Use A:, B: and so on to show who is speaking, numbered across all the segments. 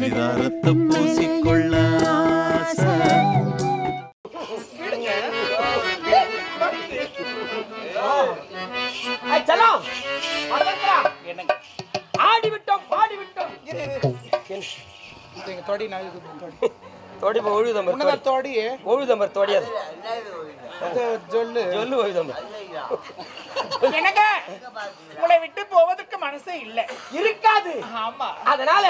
A: சிதாரத்தை பூசிக்கொள்ள
B: ஆடிவிட்டோம் பாடிவிட்டோம்
C: தோடி
B: தோடி ஒழுதம்
C: தோடி
B: ஒழுதம்பர் தோடியாது
C: சொல்லு
B: சொல்லு ஒழுதம்பர்
C: எனக்கு உங்களை விட்டு போவதற்கு மனசே இல்ல
B: இருக்காது.
C: ஆமா
B: அதனால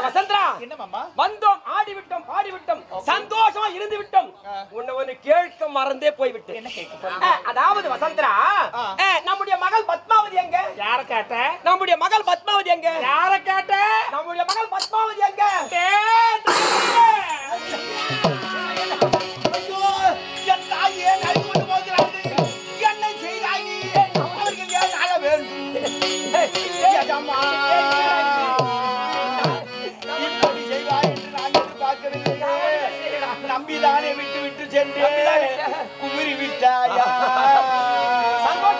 B: வசந்தரா
C: என்ன மாமா
B: வந்தோம் ஆடிவிட்டோம் பாடிவிட்டோம் சந்தோஷமா இருந்து விட்டோம். உன்னை ஒன்னு கேட்க மறந்தே போய்விட்டு
C: என்ன கேட்க
B: அதாவது வசந்தரா நம்முடைய மகள் பத்மாவதி எங்க?
C: யார கேட்ட?
B: நம்முடைய மகள் பத்மாவதி எங்க?
C: யார கேட்ட?
B: நம்முடைய மகள் பத்மாவதி எங்க?
C: நம்பிதானே விட்டு விட்டு சென்று குமிரி விட்டாயா? அம்மா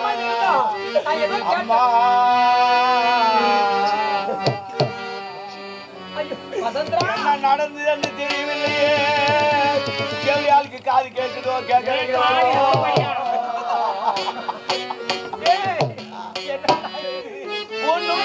C: என்ன நடந்தது என்று தெரியவில்லையே. கேள்வியாளுக்கு காது கேட்குதோ கேட்கலையோ? ஒன்றும்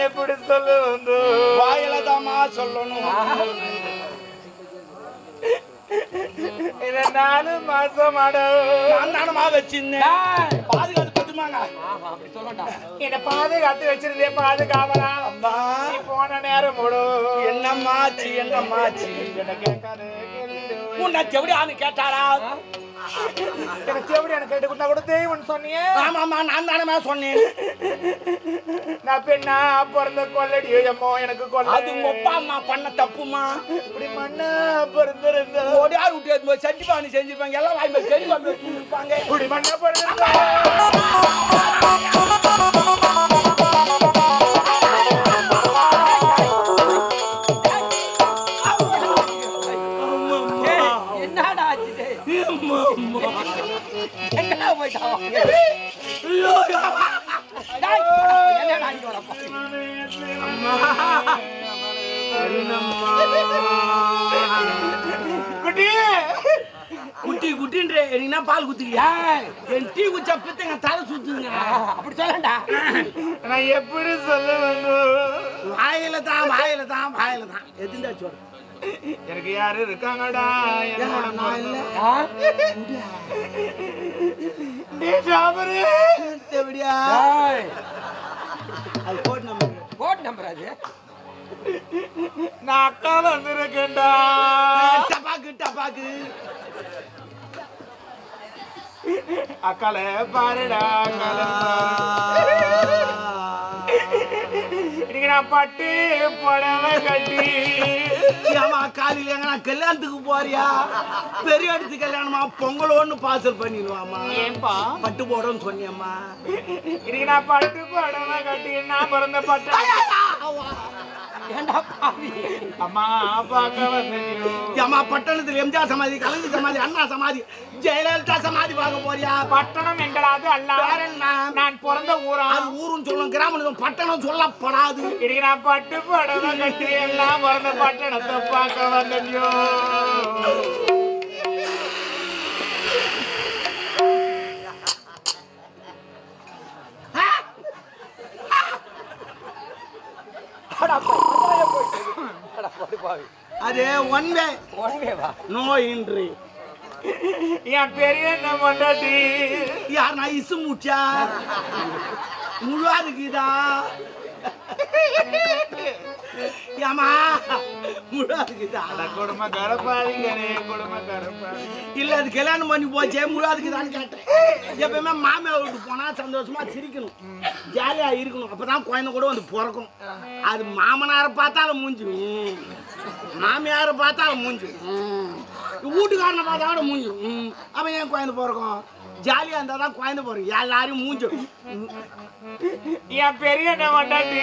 C: எப்படி சொல்ல வந்து வாயில தாமா சொல்லணும். 4 மாசம் நானுமா வச்சிருந்தேன். பாதுகாத்து பத்துமாங்க அப்படி சொல்லண்டா. என்ன பாதுகாத்து வச்சிருந்தேன் பாதுகாவலா. போன நேரம் என்னம்மாச்சு என்னம்மாச்சு என்ன கேட்காது. உன்னை எப்படி ஆனு கேட்டாரா? எனக்கு எப்படி எனக்கு கேட்டு கொடுத்தா கூட தெய்வம்னு சொன்னீங்க. ஆமாம்மா நான் தானே சொன்னேன். நான் பெண்ணா பிறந்த கொள்ளடி அம்மோ எனக்கு கொள்ள. அது ஒப்பா அம்மா பண்ண தப்புமா. இப்படி மண்ணா பிறந்திருந்த யார் விட்டு சட்டி பாணி செஞ்சிருப்பாங்க. எல்லாம் வாய்ப்பு செடி வாங்கி வச்சுருப்பாங்க. இப்படி மண்ணா பிறந்திருந்தா குட்டி குட்டின்ற என்ன பால் குத்துக்கியா? என் டீ குச்சா பித்தங்க தலை சுத்துங்க. அப்படி சொல்லண்டா. நான் எப்படி சொல்ல வேண்டும்? வாயில தான் வாயில தான் வாயில தான் எதுண்டா சொல்ற. எனக்கு யாரு இருக்காங்கடா?
B: கோட் நம்பர் அது.
C: நான் அக்கா வந்திருக்கேன்டா. டபாக்கு டபாக்கு அக்கால பாருடா. இன்னைக்கு நான் பட்டு புடவை கட்டி காலையில் எங்க நான் கல்யாணத்துக்கு போறியா? பெரிய இடத்து கல்யாணமா பொங்கலோன்னு பார்சல் பண்ணிடுவாமா. ஏன்பா பட்டு போடன்னு சொன்னியம்மா. இன்னைக்கு நான் பட்டு புடவை கட்டி நான் பிறந்த பட்டு
B: ஏண்டா பாவி
C: அம்மா பார்க்க வந்தேன்.
D: ஏமா பட்டணத்துல எம்ஜிஆர் சமாதி, கலைஞர் சமாதி, அண்ணா சமாதி, ஜெயலலிதா சமாதி பார்க்க போறியா?
C: பட்டணம் எங்கடாது அல்ல. நான் பிறந்த ஊரா?
D: அது ஊருன்னு சொல்லணும், கிராமம் பட்டணம் சொல்லப்படாது.
C: இன்னைக்கு நான் பட்டு படவை கட்டி எல்லாம் பிறந்த பட்டணத்தை பார்க்க வந்தேன்யோ.
D: அது ஒன் வே,
B: ஒன்வேவா
D: நோ இன்ட்ரி.
C: என் பெரிய என்ன பொண்டாட்டி
D: யார் நான் இசு மூச்சா முழுவா இருக்குதா? ஏமா முழுவா இருக்குதா?
C: குடும்ப கரப்பாளிங்களே, குடும்ப கரப்பாளி.
D: இல்ல அது கல்யாணம் பண்ணி போச்சே முழுவா இருக்குதான்னு கேட்டேன். எப்பயுமே மாமியார் வீட்டுக்கு போனா சந்தோஷமா சிரிக்கணும், ஜாலியா இருக்கணும், அப்பதான் குழந்தை கூட வந்து பிறக்கும். அது மாமனாரை பார்த்தாலும் மூஞ்சி, மாமியாரை பார்த்தாலும் மூஞ்சி, வீட்டுக்காரனை பார்த்தாலும் கூட மூஞ்சி. அவன் ஏன் குழந்தை பிறக்கும்? ஜாலியா இருந்தா தான் குழந்தை பிறக்கும். எல்லாரையும் மூஞ்சி.
C: என் பெரிய என்ன பொண்டாட்டி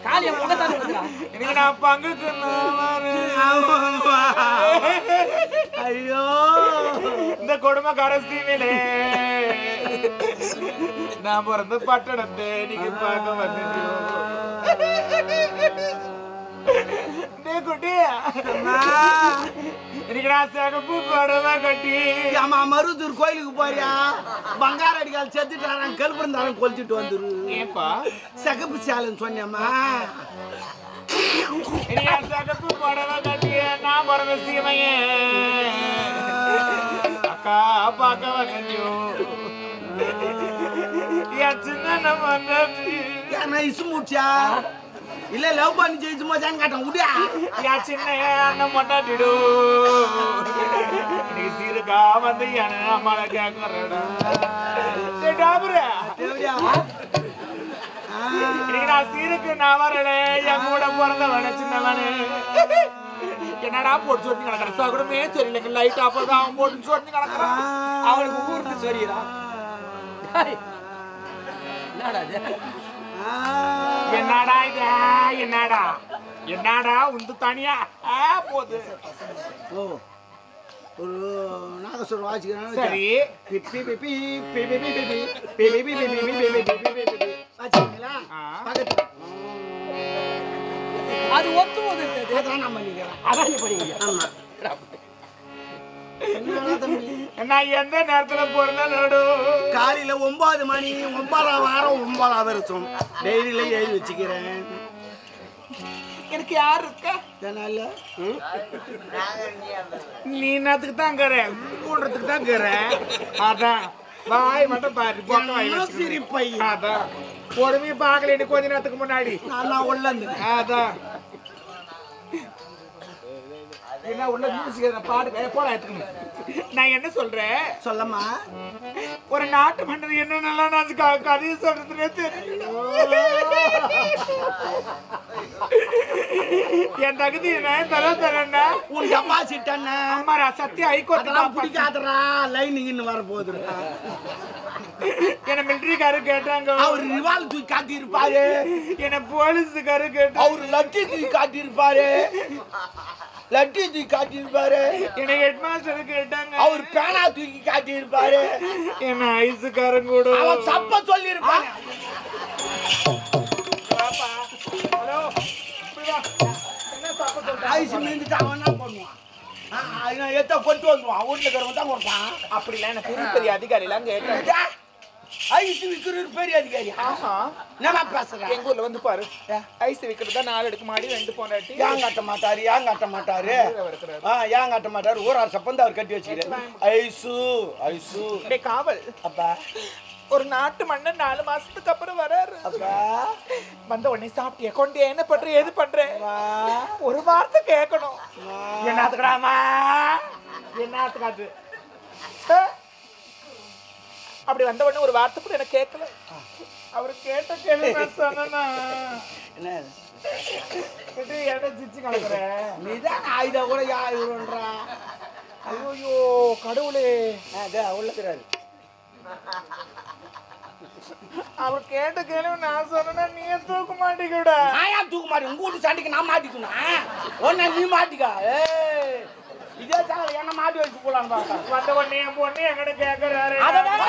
B: காலிய முகத்தானே வந்துடா.
C: இன்னைக்கு நான் பங்குக்கு
D: ஐயோ
C: இந்த கொடுமை கரசீமையிலே நான் பிறந்த பட்டணத்தை நீங்க பார்க்க வந்துட்டோம். இன்னைக்கு நான் சிகப்பு புடவை கட்டி
D: ஆமா மருதூர் கோயிலுக்கு போறியா? பங்கார அடிக்கால் செத்துட்டாரான், கருப்பு இருந்தாலும் கொளுத்திட்டு வந்துரு.
C: ஏப்பா
D: சிகப்பு சேலன்னு சொன்னேம்மா.
C: சிகப்பு புடவை கட்டி நான் பிறந்த சீமையே அக்கா பார்க்க வந்துட்டோ. என் சின்ன
D: ஏன்னா இசு மூச்சா இல்ல லவ் பண்ணி ஜெயிச்சு மச்சான்னு கேட்டேன். விடியா
C: என் சின்ன அண்ணன் மொண்டாட்டிடு நீ சீருக்கா வந்து என அம்மாவை கேட்கறடா. இன்னைக்கு நான் சீருக்கு நான் வரல, என் கூட பிறந்தவன சின்னவனு. என்னடா போட்டு சொல்லி கிடக்குற சகுடமே தெரியல, லைட் அப்பதான் அவன் போட்டு சொல்லி கிடக்குறான்.
B: அவனுக்கு ஊருக்கு சொல்லிடா. என்னடா இது?
C: என்னடா இது? என்னடா என்னடா உந்து தனியா போகுது.
D: ஓ ஒரு நாகஸ்வரம் வாசிக்கிறேன்.
C: சரி
D: பிப்பி பிப்பி பிப்பி பிப்பி பிப்பி பிப்பி பிப்பி பிப்பி பிப்பி வாசிக்கிறீங்களா? பக்கத்துல
B: அது ஒத்து போகுது.
D: அதான் நான் பண்ணிக்கிறேன்.
B: அதான் நீ பண்ணீங்க.
D: ஆமா
C: நான் எந்த நேரத்துல பிறந்த நடு
D: காலையில 9 மணி 9ஆம் வாரம் 9ஆம் வருஷம் டெய்லியில எழுதி வச்சுக்கிறேன்.
C: எனக்கு யாரு இருக்கா? நீ என்னத்துக்கு தான் இருக்கிற? மூன்றதுக்கு தான் இருக்கிற. அதான் வாய் மட்டும் பாரு,
D: சிரிப்பை
C: அதான் பொறுமையை பார்க்கல. கொஞ்ச நேரத்துக்கு முன்னாடி
D: நான் உள்ள இருந்தேன்.
C: அதான் என்ன உள்ள மியூசிக் பாடு போட எடுத்துக்கணும். நான் என்ன சொல்றேன்
D: சொல்லம்மா.
C: ஒரு நாட்டு மன்னர் என்னென்னலாம் நான் கதையை சொல்றதுனே தெரியல. என் தகுதி தரேன்னா
D: உன் டெபாசிட் என்ன?
C: அம்மா சத்திய ஹைகோர்ட்
D: பிடிக்காதரா லைனிங்னு வர போகுது.
C: என்ன மிலிட்டரிக்காரு கேட்டாங்க,
D: அவர் ரிவால்வர் தூக்கி காட்டி இருப்பாரு.
C: என்ன போலீஸுக்காரு கேட்டாங்க,
D: அவர் லட்டி தூக்கி காட்டி இருப்பாரு. லட்டி தூக்கி காட்டி இருப்பாரு.
C: என்ன ஹெட் மாஸ்டர் கேட்டாங்க,
D: அவர் பேனா தூக்கி காட்டி இருப்பாரு.
C: என்ன ஐஸுக்காரன் கூட
D: அவர் சப்ப சொல்லி இருப்பாரு.
C: ஹலோ என்ன தப்பு சொல்ற?
D: ஐஸ் மீந்துட்டு அவன் என்ன பண்ணுவான்? எத்த கொண்டு வந்துவான். வீட்டுல இருக்கிறவன் தான் கொடுப்பான்.
C: அப்படிலாம் எனக்கு பெரிய அதிகாரிலாம் கேட்டாங்க.
D: ஐஸ் விற்கிற பெரிய அதிகாரி.
C: ஆமா
D: நம்ம பேசுறேன்.
C: எங்க ஊர்ல வந்து பாரு, ஐஸ் விக்கிறதா 4 அடுக்கு மாடி 2 பொண்டாட்டி.
D: ஏன் காட்ட மாட்டாரு? ஏன் காட்ட மாட்டாரு? ஏன் காட்ட மாட்டாரு? ஊரார் சப்பந்து அவர் கட்டி வச்சுக்கிறாரு. ஐசு ஐசு
C: காவல்
D: அப்பா
C: ஒரு நாட்டு மன்னன் 4 மாசத்துக்கு அப்புறம் வராரு.
D: அப்பா
C: வந்த உடனே சாப்பிட்டிய கொண்டு என்ன பண்ற எது பண்ற ஒரு வார்த்தை கேட்கணும். என்னத்துக்கடாமா என்னத்துக்காது? அப்படி வந்த உடனே ஒரு வார்த்தை கூட என்ன கேட்கல. அவரு கேட்ட கேள்வி சொன்னா என்ன சிச்சு கலக்குற?
D: நீதான் ஆயுத கூட யாருன்றா?
C: ஐயோ கடவுளே
D: உள்ளக்கிறாரு.
C: அவர் கேட்ட கேள்வி நான் சொன்னா நீ தூக்க மாட்டேங்கடா.
D: நான் ஏன் தூக்க மாட்டேன்? உங்க வீட்டு சண்டைக்கு நான் மாட்டிக்கணும். ஒன்னு நீ மாட்டிக்கா. இதே சால என்ன மாட்டி வச்சு போலான்னு பார்த்தா
C: வந்த உடனே என் பொண்ணு எங்கட கேக்குறாரு.
B: அதான் வேற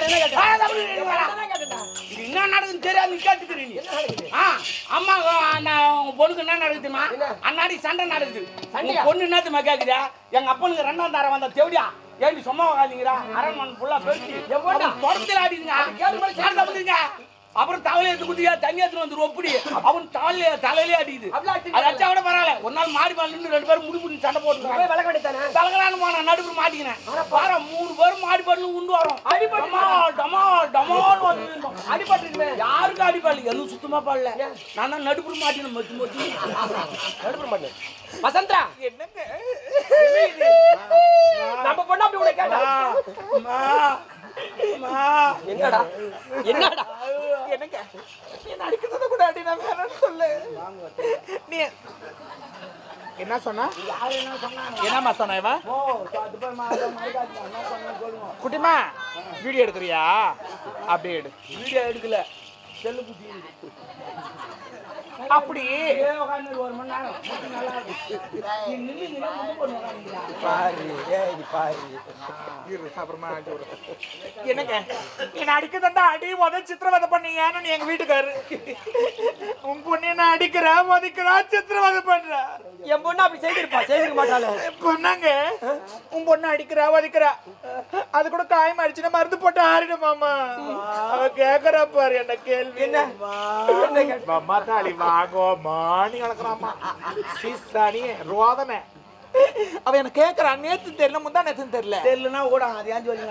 B: என்ன கேட்டா?
D: இது என்ன நடக்குதுன்னு தெரியாது நீ கேட்டுக்கிறீங்க. அம்மா உங்க பொண்ணுக்கு என்ன நடக்குதுமா? அன்னாடி சண்டை நடக்குது. உங்க பொண்ணு என்னத்துமா கேக்குதா? எங்க அப்பனுக்கு 2ஆம் தாரம் வந்த தேவடியா ஏன் சும்மா உட்காந்துங்கிறா? அரண்மனை ஃபுல்லா பேசி என் பொண்ணு தொடர்ந்து ஆடிங்க. அப்புறம் தவளை எடுத்து குதியா தண்ணி எடுத்து வந்து ஒப்படி அவன் தலையிலே அடிக்குது. அது அச்சா விட பரவாயில்ல. ஒரு நாள் மாடி பால் நின்று 2 பேரும் முடி சண்டை போட்டு தலகலான்னு போன நடுப்புற மாட்டிக்கினேன். பாரு 3 பேரும் மாடி பால் உண்டு வரும்.
B: அடிபட்டு
D: யாருக்கும் அடிப்பாள் எதுவும் சுத்தமா பாடல. நான் தான் நடுப்புற மாட்டினேன். மொத்தி மொத்தி
B: நடுப்புற மாட்டேன். வசந்தா
C: என்னங்க
B: நம்ம பொண்ணு அப்படி கூட கேட்டா என்னடா என்னடா
C: என்னங்க என்ன அடிக்கிறத கூட அடி நான் வேறன்னு சொல்லு. நீ என்ன சொன்னா? என்னம்மா சொன்ன இவன்? குட்டிமா வீடியோ எடுக்கிறியா? அப்படியே எடு.
D: வீடியோ எடுக்கல, செல்லு குத்தி
C: அப்படி
D: ஒரு மணி நேரம்
C: அப்புறமா என்னங்க என்ன அடிக்க தந்தா அடி உத சித்திரவதை பண்ணீங்கன்னு நீ எங்க வீட்டுக்காரு. உன் பொண்ணு என்ன அடிக்கிறா உதைக்கிறா சித்திரவதை பண்றா.
B: என் பொண்ணு அப்படி செய்திருக்க மாட்டாளே.
C: பொண்ணாங்க உன் பொண்ணு அடிக்கிறா உதைக்கிறா அது கூட காயம் அடிச்சுன்னா மருந்து போட்டு ஆறிடுமாமா. அவ கேக்குறா பாரு என்ன கேள்வி. என்ன தாலி வாங்கோ மாணி கலக்குறாமா சீசானி ரோதனை. அவ என்ன கேக்குறா. நேத்து தெரியல முந்தா நேத்து தெரியல
D: தெரியலன்னா கூட அது ஏன் சொல்லி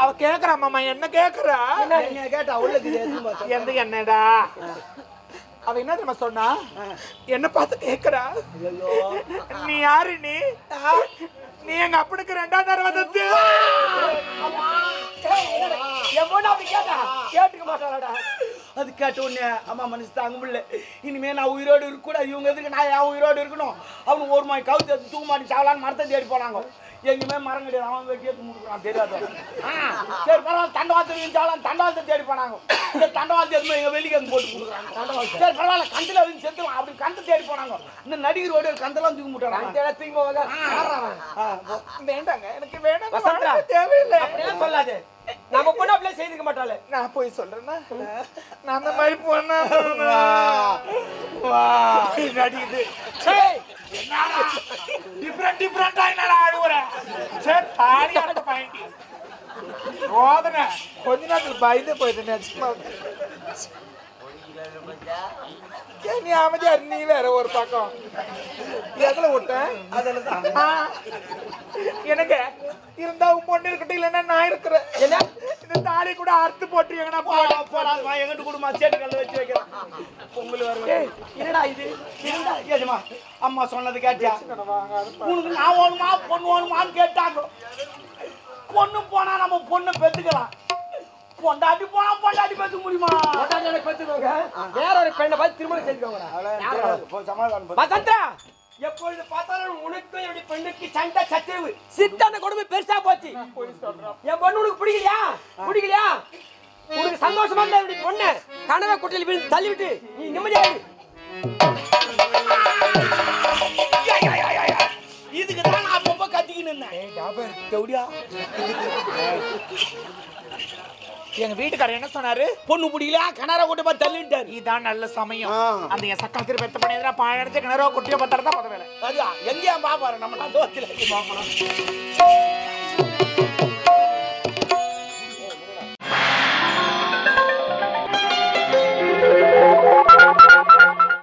C: அவ கேக்குறா மாமா என்ன கேக்குறா.
D: கேட்டா உள்ள
C: எந்த என்னடா அவ என்ன தெரியுமா சொன்னா? என்ன பார்த்து கேக்குறா நீ யாரு? நீ எங்க அப்பனுக்கு 2ஆம் தடவை வந்து
B: என் பொண்ணு அப்படி கேட்டா கேட்டுக்க மாட்டாளடா.
D: அது கேட்ட உடனே அம்மா மனசு தாங்க முடியல. இனிமே நான் உயிரோடு இருக்கக்கூடாது. இவங்க எதுக்கு நான் ஏன் உயிரோடு இருக்கணும்? அவனுக்கு ஒரு மாதிரி கவுத்து எடுத்து தூக்க மாட்டி சாவலான்னு மரத்தை தேடி போனாங்க. எங்கேயுமே மரம் கிடையாது. அவன் வெட்டி எடுத்து முடிக்கிறான் தெரியாது. சரி பரவாயில்ல தண்டவாளத்தை சாவலாம் தண்டவாளத்தை தேடி போனாங்க. இந்த தண்டவாளத்தை எடுத்து எங்கள் வெளிக்கு போட்டு கொடுக்குறாங்க. சரி பரவாயில்ல கண்டில் வந்து செத்துலாம் அப்படி கண்டு தேடி போனாங்க. இந்த நடிகர் ஓடி கந்தெல்லாம் தூக்கி முட்டாங்க.
B: தூக்கி போவாங்க.
C: வேண்டாங்க எனக்கு வேண்டாம் தேவையில்லை
B: சொல்லாது. நம்ம பொண்ணு அப்படியே செய்திருக்க மாட்டாளே.
C: நான் போய் சொல்றேன்னா நான் அந்த மாதிரி பொண்ணா நடிக்குது. டிஃபரெண்டா என்னடா ஆடுற? சரி தாடி அடக்க பாயிண்டி ரோதனை கொஞ்ச நேரத்தில் பயந்து போயிட்டு நினைச்சுமா. நீ அமைதியா நீ வேற ஒரு பக்கம் எதுல விட்டேன் எனக்கு இருந்தா உன் பொண்ணு இருக்கட்டும் இல்லைன்னா நான் இருக்கிறேன். என்ன இந்த தாலி கூட அறுத்து போட்டு எங்கன்னா
D: போடாதுமா எங்கிட்ட கொடுமா சேட்டு கல்ல வச்சு வைக்கிறேன். பொங்கல் வருவேன்.
B: என்னடா இது?
D: ஏஜமா அம்மா சொன்னது கேட்டியா? உனக்கு நான் ஓணுமா பொண்ணு ஓணுமான்னு கேட்டாங்க. பொண்ணு போனா நம்ம பொண்ணு பெத்துக்கலாம். பொண்டாட்டி போனா பொண்டாட்டி பெத்துக்க முடியுமா?
B: பெத்துக்கோங்க. வேற ஒரு பெண்ணை பார்த்து திருமணம் செஞ்சுக்கோங்க. வசந்தா எப்பொழுது பார்த்தாலும் உனக்கு என்னுடைய பெண்ணுக்கு சண்டை சச்சரவு சித்தாந்த கொடுமை பெருசா போச்சு. என் பொண்ணு உனக்கு பிடிக்கலையா? உனக்கு சந்தோஷமா இருந்தா என்னுடைய பொண்ணு கனவை குட்டையில் விழுந்து தள்ளிவிட்டு நீ நிம்மதியாயிரு.
D: இதுக்கு தான் நான் அப்பப்போ கத்திக்கின்னு இருந்தேன்.
C: எங்க வீட்டுக்காரர் என்ன சொன்னாரு?
D: பொண்ணு பிடிக்கல கிணற கூட்ட பார்த்து தள்ளிட்டாரு.
C: இதான் நல்ல சமயம். அந்த என் சக்காத்திரி பெத்த பண்ணி பாழடிச்ச கிணறோ குட்டியோ பத்திரம் தான் வேலை.
D: அது எங்கேயா பாப்பாரு நம்ம நந்தவத்தில் பார்க்கணும்.